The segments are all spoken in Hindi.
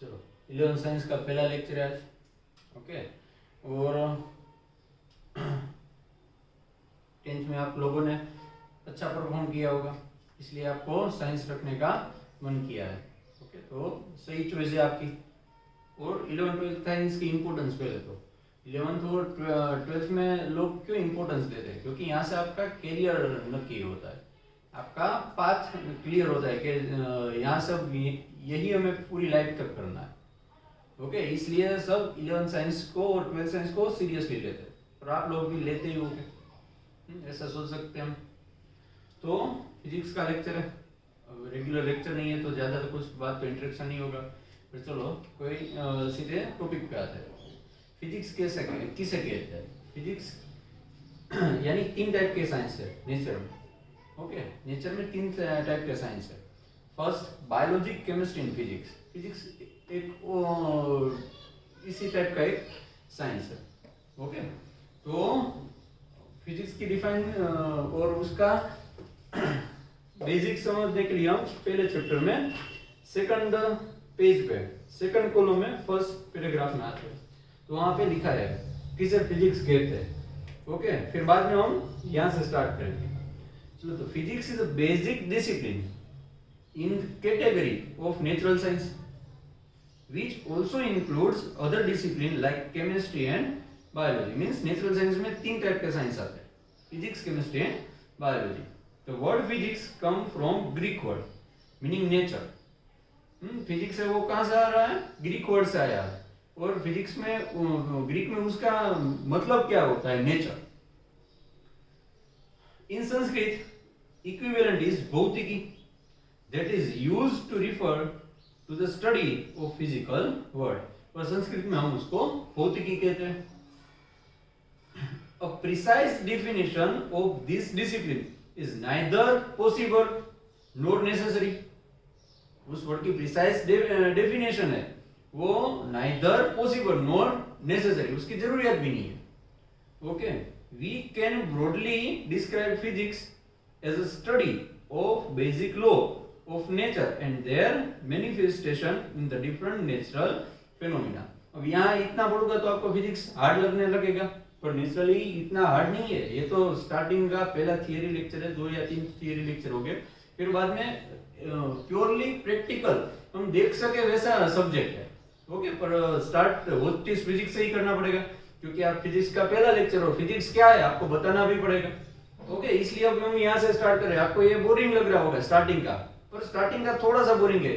चलो 11 साइंस का पहला लेक्चर है आज। ओके, और 10th में आप लोगों ने अच्छा परफॉर्म किया होगा, इसलिए आपको साइंस रखने का मन किया है। ओके, तो सही चॉइस है आपकी। और 11th 12th साइंस की इम्पोर्टेंस पहले तो 11th और 12th में लोग क्यों इम्पोर्टेंस देते हैं, क्योंकि यहाँ से आपका कैरियर नक्की होता है, आपका पाथ क्लियर होता है कि यहाँ सब यही हमें पूरी लाइफ तक करना है। ओके, इसलिए सब 11th साइंस को और 12th साइंस को सीरियसली लेते हैं, और आप लोग भी लेते ही होंगे, ऐसा सोच सकते हैं हम। तो फिजिक्स का लेक्चर है, रेगुलर लेक्चर नहीं है तो ज़्यादा तो कुछ बात तो इंटरेक्शन नहीं होगा, फिर चलो कोई सीधे टॉपिक पे आते हैं। फिजिक्स किसे कहते हैं? फिजिक्स यानी 3 टाइप के साइंस है नेचर में। ओके, नेचर में 3 टाइप के साइंस है। First biology, chemistry and physics. Physics एक इसी टाइप का एक साइंस है। ओके, तो फिजिक्स की डिफाइन और उसका बेसिक समझने के लिए हम पहले चैप्टर में सेकंड पेज पे सेकंड कॉलम में फर्स्ट पैराग्राफ में आते हैं, तो वहां पे लिखा है किसे फिजिक्स कहते हैं। ओके, फिर बाद में हम यहाँ से स्टार्ट करेंगे। चलो, तो physics is a basic discipline in category of natural science which also includes other discipline like chemistry and biology। means natural science में 3 टाइप के साइंस आते हैं, physics, chemistry and biology। the word physics come from Greek word meaning nature। Physics है वो कहाँ से आ रहा है? ग्रीक वर्ड से आया है, और फिजिक्स में ग्रीक में उसका मतलब क्या होता है? Nature. In Sanskrit equivalent is भौतिकी, that is used to refer to the study of physical world। और संस्कृत में हम उसको भौतिकी कहते हैं। A precise definition of this discipline is neither possible nor necessary। उस वर्ड की प्रिसाइज डेफिनेशन है वो neither possible nor necessary, उसकी जरूरत भी नहीं है। Okay, we can broadly describe physics as a study of basic law of nature and their manifestation in the different natural phenomena। अब यहाँ इतना पढ़ूंगा तो आपको फिजिक्स हार्ड लगने लगेगा, पर नेचुरली इतना हार्ड नहीं है। ये तो स्टार्टिंग का पहला थियरी लेक्चर है, 2 या 3 थियरी लेक्चर हो गए, फिर बाद में प्योरली प्रैक्टिकल हम देख सके वैसा सब्जेक्ट है। ओके, पर स्टार्ट होती फिजिक्स से ही करना पड़ेगा, क्योंकि आप फिजिक्स का पहला लेक्चर हो, फिजिक्स क्या है आपको बताना भी पड़ेगा। ओके, इसलिए अब हम यहाँ से स्टार्ट कर रहे हैं। आपको ये बोरिंग लग रहा होगा स्टार्टिंग का, पर स्टार्टिंग का थोड़ा सा बोरिंग है,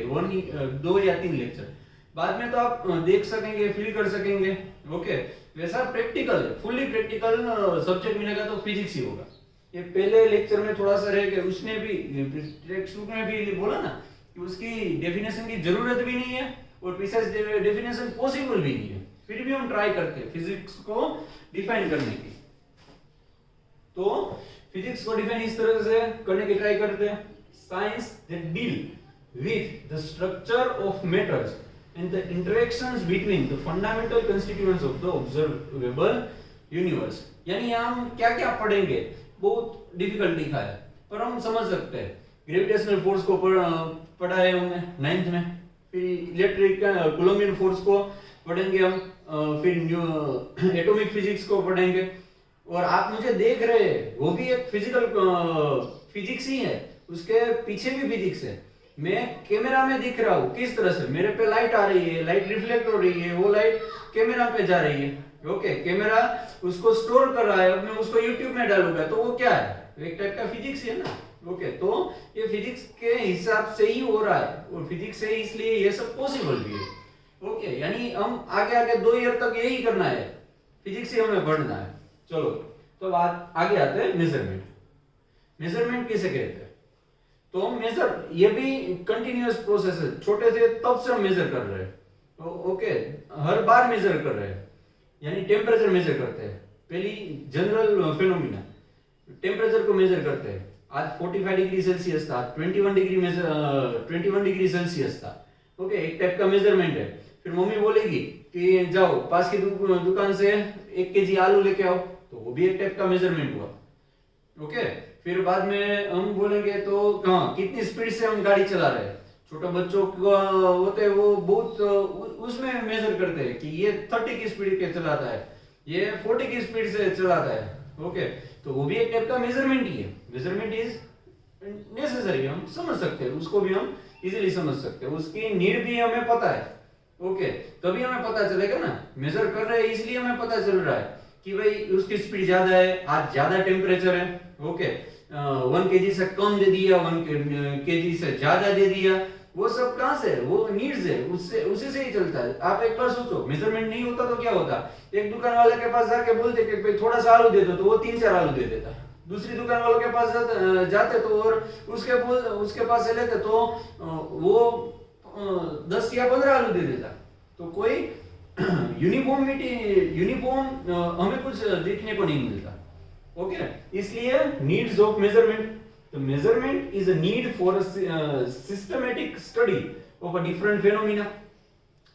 2 या 3 लेक्चर, बाद में तो आप देख सकेंगे, फील कर सकेंगे। ओके, वैसा प्रैक्टिकल है, फुल्ली प्रैक्टिकल सब्जेक्ट मिलेगा तो फिजिक्स ही होगा। ये पहले लेक्चर में थोड़ा सा रह गया, उसने भी टेक्स्ट बुक में भी बोला ना कि उसकी डेफिनेशन की जरूरत भी नहीं है और प्रिसाइज डेफिनेशन पॉसिबल भी नहीं है, फिर भी हम ट्राई करते हैं फिजिक्स को डिफाइन करने की। तो फिजिक्स को डिफाइन इस तरह से करने की ट्राई करते हैं। Science that deal with the structure of matters and the interactions between the fundamental constituents of the observable universe। यानी हम क्या क्या पढ़ेंगे, बहुत डिफिकल्ट लिखा है, पर हम समझ सकते हैं। ग्रेविटेशनल फोर्स को पढ़ा है हमने 9th में, फिर इलेक्ट्रिक कूलम्बियन फोर्स को पढ़ेंगे हम, फिर एटॉमिक फिजिक्स को पढ़ेंगे। और आप मुझे देख रहे हैं वो भी एक फिजिकल फिजिक्स ही है, उसके पीछे भी फिजिक्स है। मैं कैमरा में दिख रहा हूँ किस तरह से, मेरे पे लाइट आ रही है, लाइट रिफ्लेक्ट हो रही है, वो लाइट कैमरा पे जा रही है। ओके, कैमरा उसको स्टोर कर रहा है, अब मैं उसको यूट्यूब में डालूंगा तो वो क्या है? एक टाइप का फिजिक्स है ना। ओके, तो ये फिजिक्स के हिसाब से ही हो रहा है, और फिजिक्स से इसलिए ये सब पॉसिबल भी है। ओके, यानी हम आगे आगे 2 ईयर तक यही करना है, फिजिक्स ही हमें पढ़ना है। चलो, तो आगे आते हैं मेजरमेंट। मेजरमेंट किसे कहते हैं? तो मेजर ये भी कंटिन्यूअस प्रोसेस है, छोटे से तब से हम मेजर कर रहे हैं। तो ओके, हर बार मेजर कर रहे हैं, यानी टेम्परेचर मेजर करते हैं। पहली जनरल फिनोमिना टेम्परेचर को मेजर करते हैं। आज 45 डिग्री सेल्सियस था, 21 डिग्री सेल्सियस था। ओके, एक टाइप का मेजरमेंट है। फिर मम्मी बोलेगी कि जाओ पास की दुकान से 1 kg आलू लेके आओ, तो वो भी एक टाइप का मेजरमेंट हुआ। ओके, फिर बाद में हम बोलेंगे तो हाँ कितनी स्पीड से हम गाड़ी चला रहे हैं, छोटे बच्चों को होते हैं वो बहुत उसमें मेजर करते हैं कि ये 30 की स्पीड के चलाता है, ये 40 की स्पीड से चलाता है। ओके, तो वो भी एक टाइप का मेजरमेंट ही है। मेजरमेंट इज नेसेसरी, हम समझ सकते हैं, उसको भी हम इजीली समझ सकते हैं, उसकी नीड भी हमें पता है। ओके, तभी हमें पता चलेगा ना, मेजर कर रहे हैं इसलिए हमें पता चल रहा है कि भाई उसकी स्पीड ज्यादा है, आज ज्यादा टेम्परेचर है। ओके, 1 kg से कम दे दिया, 1 kg से ज्यादा दे दिया, वो सब कहां से, वो नीड्स है, उससे उसी से ही चलता है। आप एक बार सोचो, मेजरमेंट नहीं होता तो क्या होता, एक दुकान वाले के पास जाके बोलते कि भाई थोड़ा सा आलू दे दो, तो वो 3-4 आलू दे देता। दूसरी दुकान वालों के पास जाते तो और उसके पास से लेते तो वो 10 या 15 आलू दे देता। तो कोई यूनिफॉर्म हमें कुछ देखने को नहीं मिलता। ओके, इसलिए नीड्स ऑफ मेजरमेंट, तो measurement is a need for a systematic study of a different phenomena.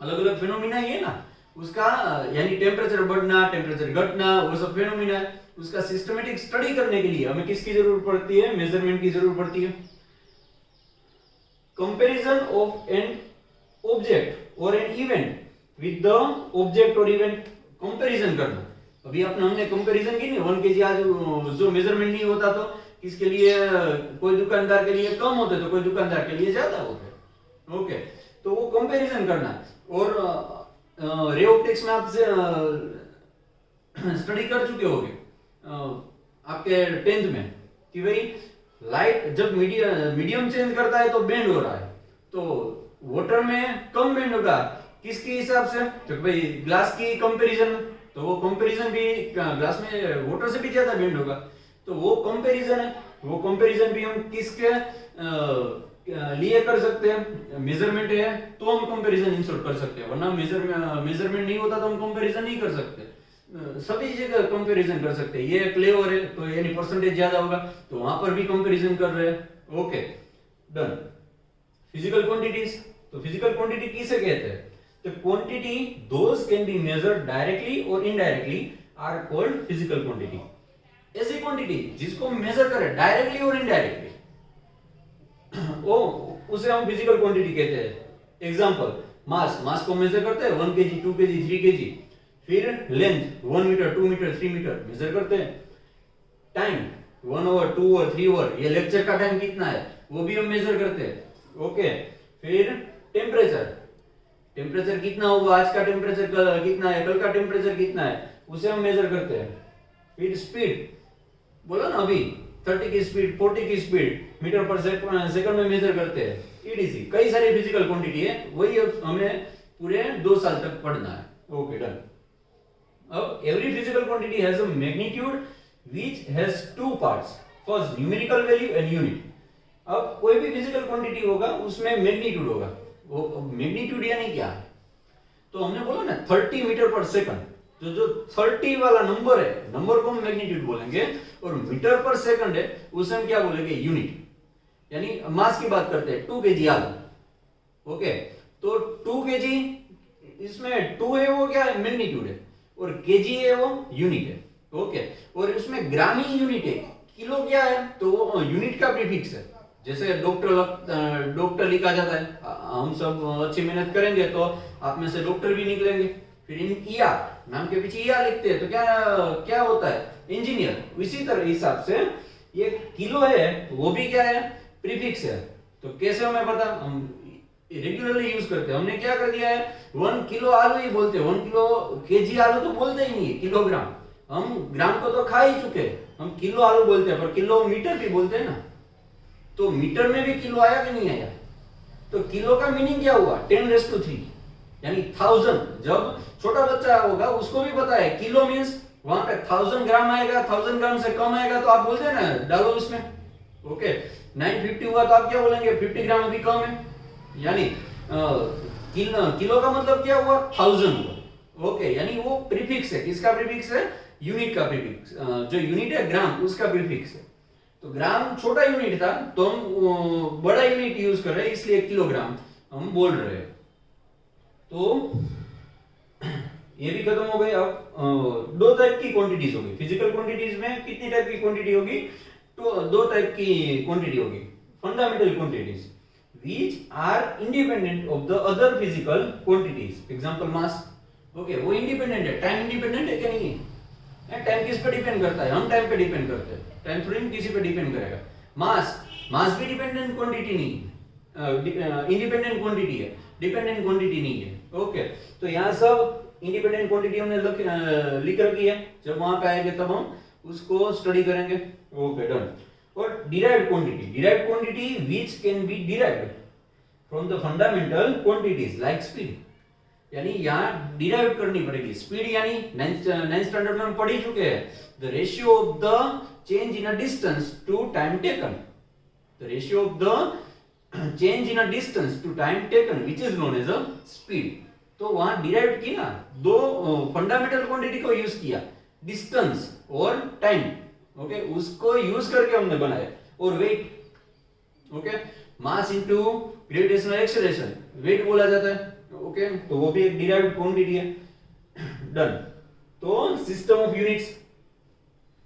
अलग अलग फेनोमेना ही है ना उसका, यानी टेम्परेचर बढ़ना, टेम्परेचर घटना, वो सब फेनोमेना है, उसका सिस्टमैटिक स्टडी करने के लिए हमें किसकी जरूरत पड़ती है, मेजरमेंट की जरूरत पड़ती है। कंपैरिजन ऑफ एन ऑब्जेक्ट और an event with the object और इवेंट, कंपैरिजन करना। अभी हमने कंपैरिजन की नहीं, 1 kg आज जो मेजरमेंट नहीं होता तो किसके लिए, कोई दुकानदार के लिए कम होते तो कोई दुकानदार के लिए ज्यादा होते। ओके, तो वो कंपैरिजन करना। और रे ऑप्टिक्स में आपसे स्टडी कर चुके होंगे आपके 10th में कि भाई लाइट जब मीडियम चेंज करता है तो बेंड हो रहा है, तो वाटर में कम बेंड होगा, किसके हिसाब से, तो भाई ग्लास की कंपैरिजन, तो वो कंपैरिजन भी ग्लास में वाटर से भी ज्यादा बेंड होगा, तो वो कंपैरिजन है। वो कंपैरिजन भी हम किसके लिए कर सकते हैं, मेजरमेंट है तो हम कंपैरिजन इंसर्ट कर सकते हैं, वरना मेजरमेंट नहीं होता तो हम कंपैरिजन नहीं कर सकते। सभी जगह कंपैरिजन कर सकते हैं, ये क्लेवर है तो यानी परसेंटेज ज्यादा होगा तो वहां पर भी कंपैरिजन कर रहे हैं। Okay, done. फिजिकल क्वांटिटीज, तो फिजिकल क्वांटिटी किसे कहते हैं, तो quantity does can be measured directly और indirectly are called physical quantity. ऐसी क्वांटिटी जिसको मेजर करें डायरेक्टली और इनडायरेक्टली वो उसे हम फिजिकल क्वांटिटी कहते हैं। एग्जांपल, मास को मेजर करते हैं 1 kg 2 kg 3 kg, फिर length 1 metre 2 metre 3 metre measure करते हैं। टाइम 1 आवर 2 आवर 3 आवर, ये लेक्चर का टाइम कितना है वो भी हम मेजर करते हैं। ओके, फिर टेम्परेचर कितना होगा, आज का टेम्परेचर कितना है, कल का टेम्परेचर कितना है, उसे हम मेजर करते हैं। फिर स्पीड, बोला ना अभी 30 की स्पीड 40 की स्पीड मीटर पर सेकंड में मेजर करते हैं, ईडीसी। कई सारी फिजिकल क्वांटिटी है, वही हमें पूरे 2 साल तक पढ़ना है। Okay, done. अब every physical quantity has a magnitude which has 2 parts, first numerical value and unit. अब कोई भी फिजिकल क्वांटिटी होगा उसमें मैग्नीट्यूड होगा, वो मैग्नीट्यूड यानी क्या है, तो हमने बोला ना 30 मीटर पर सेकंड, जो 30 वाला नंबर है, नंबर को हम मैग्नीट्यूड बोलेंगे, और मीटर पर सेकंड है उसे हम क्या बोलेंगे, यूनिट। यानी मास की बात करते हैं 2 kg आलू। ओके, तो 2 kg, इसमें 2 है वो क्या है, मैग्नीट्यूड है, और केजी है वो यूनिट है। ओके, और उसमें ग्राम ही यूनिट है, किलो क्या है तो वो यूनिट का प्रीफिक्स है। जैसे डॉक्टर लिखा जाता है, हम सब अच्छी मेहनत करेंगे तो आप में से डॉक्टर भी निकलेंगे। फिर ईआर, नाम के पीछे ईआर लिखते हैं तो क्या होता है, इंजीनियर। इसी तरह हिसाब से ये किलो है वो भी क्या है, प्रीफिक्स है। तो कैसे हमें पता, हम रेगुलरली यूज करते हैं। हमने क्या कर दिया है, 1 किलो आलू ही बोलते हैं, 1 किलो केजी आलू तो बोलते ही नहीं है, किलोग्राम। हम ग्राम को तो खा ही चुके, हम किलो आलू बोलते हैं, पर किलोमीटर भी बोलते हैं ना, तो मीटर में भी किलो आया कि नहीं आया। तो किलो का मीनिंग क्या हुआ, 10⁻³ यानी 1000। जब छोटा बच्चा होगा उसको भी पता है किलो मींस वहां पे 1000 ग्राम आएगा, 1000 ग्राम से कम आएगा तो आप बोलते हैं ना डालो इसमें। ओके, 950 हुआ तो आप क्या बोलेंगे, 50 ग्राम अभी कम है, यानी किलो का मतलब क्या हुआ, 1000 हुआ। ओके, यानी वो प्रीफिक्स है, किसका प्रीफिक्स है, यूनिट का प्रीफिक्स। जो यूनिट है ग्राम, उसका प्रीफिक्स है। तो ग्राम छोटा यूनिट था तो हम बड़ा यूनिट यूज कर रहे हैं, इसलिए किलोग्राम हम बोल रहे हैं। तो ये भी खत्म हो गए। अब 2 टाइप की क्वांटिटीज होगी फिजिकल क्वांटिटीज में। कितनी टाइप की क्वांटिटी होगी, तो 2 टाइप की क्वांटिटी होगी, fundamental quantities. which are independent of the other physical quantities. Example mass. Okay वो इंडिपेंडेंट है, टाइम इंडिपेंडेंट है क्या? नहीं है। टाइम किस पे डिपेंड करता है? हम टाइम पे डिपेंड करते हैं, टाइम थोड़ी किसी पे डिपेंड करेगा। मास भी डिपेंडेंट क्वांटिटी नहीं है, इंडिपेंडेंट क्वांटिटी है, डिपेंडेंट क्वांटिटी नहीं है। ओके तो यहाँ सब इंडिपेंडेंट क्वांटिटी हमने लिख रखी है, जब वहां पे आएंगे तब हम उसको स्टडी करेंगे। Okay done. और derived quantity which can be derived from the fundamental quantities like speed, यानी यहाँ डिराइव करनी पड़ेगी। स्पीड यानी 9th स्टैंडर्ड में हम पढ़ ही चुके हैं, the ratio of the change in a distance to time taken, the ratio of the change in a distance to time taken which is known as a speed. तो वहां डिराइव की ना, दो फंडामेंटल क्वांटिटी को यूज किया, डिस्टेंस और टाइम। ओके उसको यूज करके हमने बनाया। और weight, okay mass into gravitational acceleration, weight बोला जाता है। ओके तो वो भी एक डिराइव्ड क्वांटिटी है। डन। तो सिस्टम ऑफ यूनिट्स,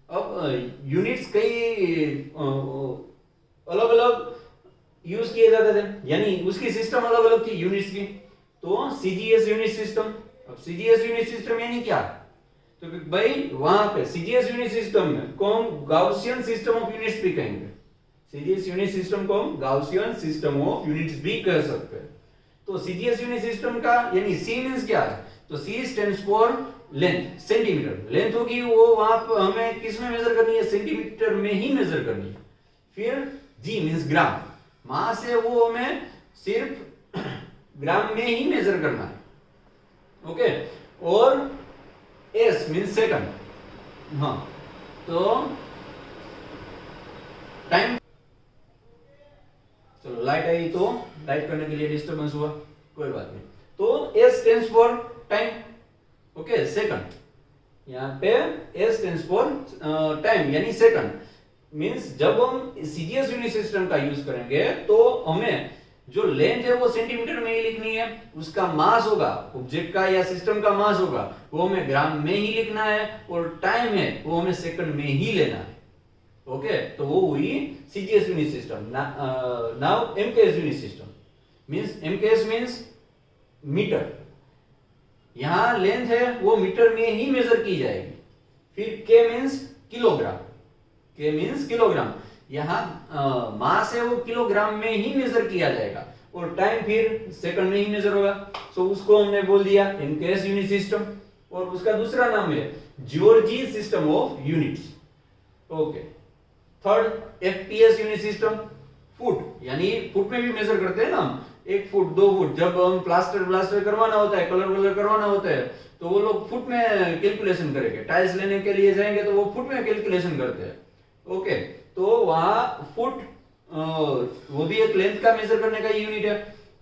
अब यूनिट्स कई अलग अलग यूज किए जाते थे, यानी उसकी सिस्टम अलग अलग थी यूनिट्स की। तो सीजीएस यूनिट सिस्टम, अब सीजीएस यूनिट सिस्टम यानी क्या? तो भाई वहां पे सीजीएस यूनिट सिस्टम में को हम गाउसियन सिस्टम ऑफ यूनिट्स भी कहेंगे। सीजीएस यूनिट सिस्टम को हम गाउसियन सिस्टम ऑफ यूनिट्स भी कह सकते हैं। तो सीजीएस यूनिट सिस्टम का यानी सी मींस क्या है? तो C stands for length, centimetre. Length होगी वो वहां पर हमें किस में मेजर करनी है? सेंटीमीटर में ही मेजर करनी है। फिर जी मींस ग्राम, मास है वो हमें सिर्फ ग्राम में ही मेजर करना है। ओके और एस मींस सेकंड। हाँ तो टाइम, चलो लाइट आई तो लाइट करने के लिए डिस्टरबेंस हुआ, कोई बात नहीं। तो S stands for time, okay second. यहाँ पे एस स्टैंड्स फॉर टाइम यानी सेकंड। मींस जब हम सीजीएस यूनिट सिस्टम का यूज करेंगे तो हमें जो लेंथ है वो सेंटीमीटर में ही लिखनी है, उसका मास होगा ऑब्जेक्ट का या सिस्टम का मास होगा वो हमें ग्राम में ही लिखना है, और टाइम है वो हमें सेकंड में ही लेना है। ओके तो वो हुई CGS unit system. Now MKS unit system means, MKS means metre. यहां लेंथ है वो मीटर में ही मेजर की जाएगी। फिर के मींस किलोग्राम, के मींस किलोग्राम। यहां मास है वो किलोग्राम में ही मेजर किया जाएगा, और टाइम फिर सेकंड में ही मेजर होगा। सो उसको हमने बोल दिया एमकेएस यूनिट सिस्टम, और उसका दूसरा नाम है Giorgi system of units. Okay third FPS unit system, foot, यानी फुट में भी मेजर करते हैं ना हम, 1 फुट 2 फुट। जब हम प्लास्टर करवाना होता है, कलर करवाना होता है, तो वो लोग फुट में कैलकुलेशन करेंगे। टाइल्स लेने के लिए जाएंगे तो वो फुट में कैलकुलेशन करते हैं। ओके तो वहां फुट वो भी एक लेंथ का मेजर करने का यूनिट है,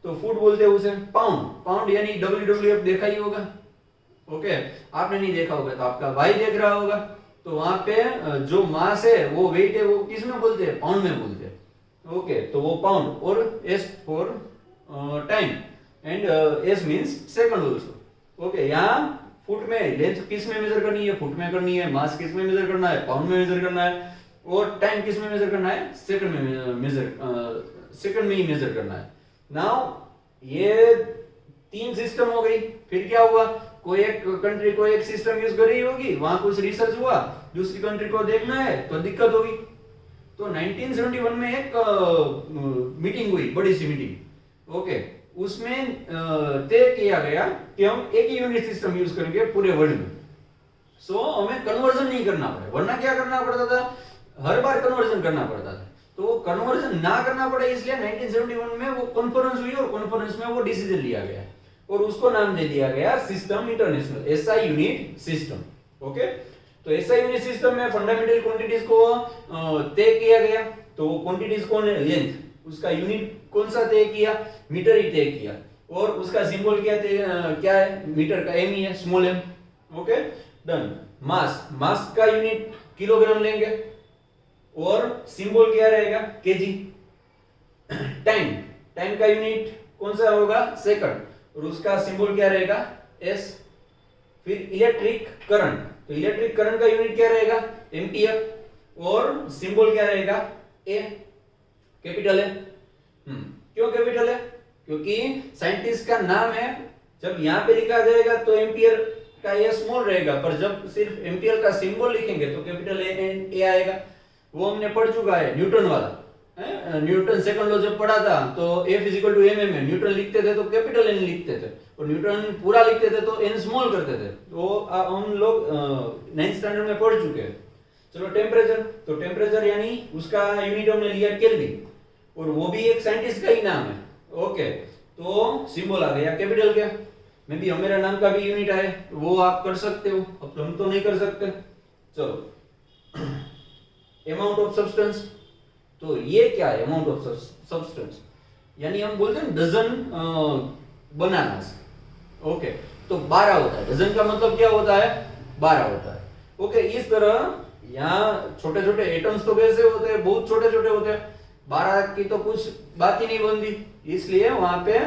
तो फुट बोलते हैं उसे। पाउंड, पाउंड यानी WWF देखा ही होगा। ओके आपने नहीं देखा होगा तो आपका भाई देख रहा होगा। तो वहां पे जो मास है वो वेट है वो किस में बोलते हैं? पाउंड में बोलते हैं। ओके तो वो पाउंड। और S for time and S means second also. Okay यहाँ फुट में लेंथ किस में मेजर करनी है? फुट में करनी है। मास किस में मेजर करना है? पाउंड में मेजर करना है। और टाइम किस में मेजर करना है? सेकंड में मेजर, सेकंड में ही मेजर करना है। नाउ ये 3 सिस्टम हो गई। फिर क्या हुआ? कोई एक कंट्री को एक सिस्टम यूज कर रही होगी, वहां कुछ रिसर्च हुआ, दूसरी कंट्री को देखना है तो दिक्कत होगी। तो 1971 में एक मीटिंग हुई, बड़ी सी मीटिंग। ओके उसमें तय किया गया कि हम एक ही यूनिट सिस्टम यूज करेंगे पूरे वर्ल्ड में। सो हमें कन्वर्जन नहीं करना पड़े, वरना क्या करना पड़ता था? हर बार कन्वर्जन करना पड़ता था। तो वो कन्वर्जन ना करना पड़े इसलिए 1971 में वो कॉन्फ्रेंस हुई, और कॉन्फ्रेंस में वो डिसीजन लिया गया, और उसको नाम दे दिया गया system international, SI unit system. Okay तो एसआई यूनिट सिस्टम में फंडामेंटल क्वांटिटीज को तय किया गया। तो वो क्वांटिटीज कौन है? लेंथ, उसका यूनिट कौन सा तय किया? मीटर ही तय किया। और उसका सिंबल क्या है? मीटर का एम ही है, small M. Okay done. Mass, mass का यूनिट किलोग्राम लेंगे, और सिंबल क्या रहेगा? केजी। टाइम, टाइम का यूनिट कौन सा होगा? सेकंड, और उसका सिंबल क्या रहेगा? एस। फिर इलेक्ट्रिक करंट, तो इलेक्ट्रिक करंट का यूनिट क्या रहेगा? एम्पियर, और सिंबल क्या रहेगा? ए, कैपिटल है। क्यों कैपिटल है? क्योंकि साइंटिस्ट का नाम है, जब यहाँ पे लिखा जाएगा तो एम्पियर का ये स्मॉल रहेगा, पर जब सिर्फ एम्पियर का सिंबल लिखेंगे तो कैपिटल ए आएगा। वो हमने पढ़ चुका है न्यूटन वाला, न्यूटन सेकंड लॉ जब पढ़ा था तो F इक्वल टू एम में न्यूटन लिखते थे तो कैपिटल N लिखते थे, और न्यूटन पूरा लिखते थे तो N स्मॉल करते थे। तो हम लोग 9th स्टैंडर्ड में पढ़ चुके हैं। चलो टेम्परेचर, तो टेम्परेचर यानी उसका यूनिट हमने लिया केल्विन, और वो भी एक साइंटिस्ट का ही नाम है। ओके, तो सिंबल आ गया कैपिटल क्या, मे बी मेरा नाम का भी यूनिट है, वो आप कर सकते हो, अब हम तो नहीं कर सकते। चलो अमाउंट ऑफ सब्सटेंस, तो ये क्या है अमाउंट ऑफ सब्सटेंस, यानी हम बोलते हैं डजन बनानास। ओके, तो 12 होता है, डजन का मतलब क्या होता है, 12 होता है। ओके, इस तरह यहाँ छोटे छोटे एटम्स तो कैसे होते हैं, बहुत छोटे छोटे होते हैं, 12 की तो कुछ बात ही नहीं बनती, इसलिए वहां पे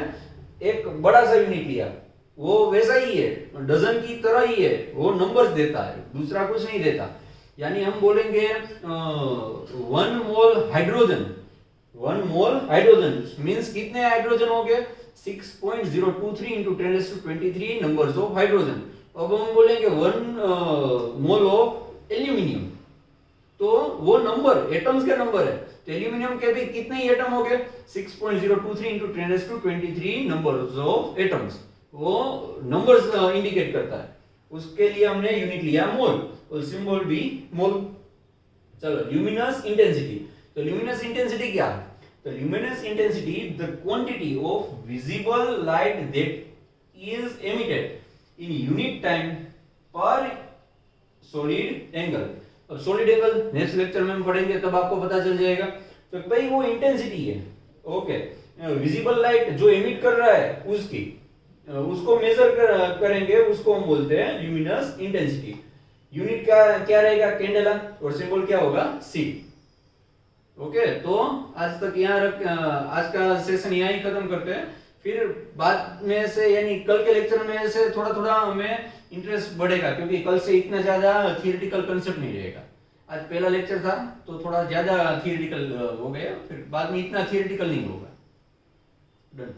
एक बड़ा सा यूनिट लिया, वो वैसा ही है, डजन की तरह ही है, वो नंबर्स देता है, दूसरा कुछ नहीं देता। यानी हम बोलेंगे 1 मोल हाइड्रोजन, 1 मोल हाइड्रोजन मींस कितने हाइड्रोजन हो गए, 6.023 into 10⁻23 नंबर्स ऑफ हाइड्रोजन। अब हम बोलेंगे 1 मोल ऑफ एल्यूमिनियम, तो वो नंबर एटम्स के नंबर है, तो एल्यूमिनियम के भी कितने ही एटम हो गए, 6.023 into 10⁻23 नंबर्स ऑफ एटम्स, वो नंबर्स इंडिकेट करता है। उसके लिए हमने यूनिट लिया मोल, और सिंबल भी मोल। चलो ल्यूमिनस इंटेंसिटी, तो ल्यूमिनस इंटेंसिटी क्या है, तो luminous intensity the quantity of visible light that is emitted in unit time पर सॉलिड एंगल। अब सॉलिड एंगल नेक्स्ट लेक्चर में हम पढ़ेंगे, तब आपको पता चल जाएगा। तो भाई वो इंटेंसिटी है, ओके, विजिबल लाइट जो एमिट कर रहा है उसकी, उसको मेजर करेंगे, उसको हम बोलते हैं ल्यूमिनस इंटेंसिटी। यूनिट का क्या रहेगा, कैंडेला, और सिंबल क्या होगा, सी। ओके, तो आज तक यहाँ आज का सेशन यहाँ ही खत्म करते हैं, फिर बाद में से यानी कल के लेक्चर में से थोड़ा थोड़ा हमें इंटरेस्ट बढ़ेगा, क्योंकि कल से इतना ज्यादा थियोरेटिकल कंसेप्ट नहीं रहेगा। आज पहला लेक्चर था तो थोड़ा ज्यादा थियोरेटिकल हो गया, फिर बाद में इतना थियोरेटिकल नहीं होगा। डन।